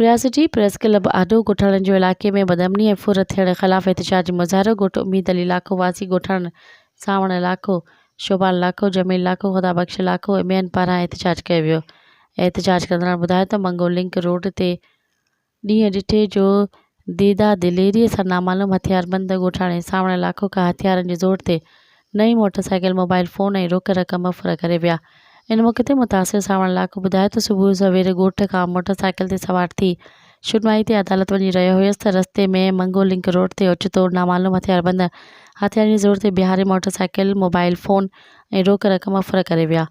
रियासती press club आडो ॻोठाणनि जो इलाइक़े में बदअमनी ऐं फुर थियण ख़िलाफ़ एहतजाजी मुज़ाहिरो। ॻोठ उम्मीद अली इलाइक़ो वासी ॻोठाणनि सावण इलाइक़ो, शोभान इलाइक़ो, जमील इलाइक़ो, ख़ुदा बख़्श इलाइक़ो ऐं ॿियनि पारां एहतजाज कयो वियो। एहतजाज कंदड़नि ॿुधायो त मंगो लिंक रोड ते ॾींहुं ॾिठे जो दीदा दिलेरीअ सां नामालूम हथियारबंद ॻोठाणे सावण इलाइक़ो खां हथियारनि जे ज़ोर ते नई मोटरसाइकिल, मोबाइल फ़ोन ऐं रोक रक़म फुर करे विया। इन मौक़े ते मुतासिर सावण इलाइक़ो ॿुधायो त सुबुह सवेर ॻोठ खां मोटरसाइकिल ते सवार थी शुनवाई ते अदालत वञी रहियो हुयसि त रस्ते में मंगो लिंक रोड ते ओचितो नामालूम हथियारबंद हथियारनि जे ज़ोर ते बिहारे मोटरसाइकिल, मोबाइल फ़ोन ऐं रोक रक़म फुर करे विया।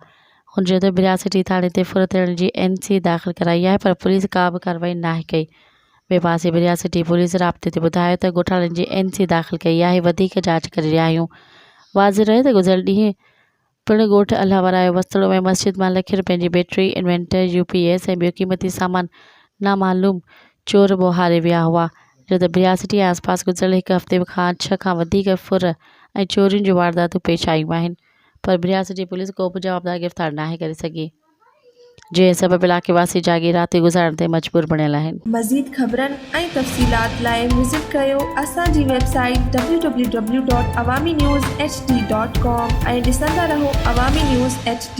हुन चयो त रियासती थाणे ते फुर थियण जी NC दाख़िल कराई आहे, पर पुलिस का बि कार्रवाई नाहे कई। ॿिए पासे बि रियासती पुलिस राब्ते ते ॿुधायो त ॻोठाणनि जी NC दाख़िल कई आहे, वधीक जांच करे रहिया आहियूं। वाज़िह रहे त गुज़िरियल ॾींहुं पिणु ॻोठ अल्हावरायो वसतड़ो में मस्जिद मां लखे रुपयनि जी बैटरी, इन्वेंटर, UPS ऐं ॿियो क़ीमती सामान नामालूम चोर ॿोहारे विया हुआ। जो त रियासती ऐं आसपास गुज़िरियल हिकु हफ़्ते खां 6 खां वधीक फुर ऐं चोरियुनि जूं वारदातूं पेश आयूं आहिनि, पर रियासती पुलिस को बि जवाबदार गिरफ़्तार नाहे करे सघी, जंहिं सबबु इलाइक़े वासी जागी राति गुज़ारण ते मजबूर बणियल आहिनि। मज़ीद ख़बरनि ऐं तफ़सीलात लाइ विज़िट कयो असांजी वेबसाइट www.awamiNewsHD.com ऐं ॾिसंदा रहो अवामी न्यूज़ HD।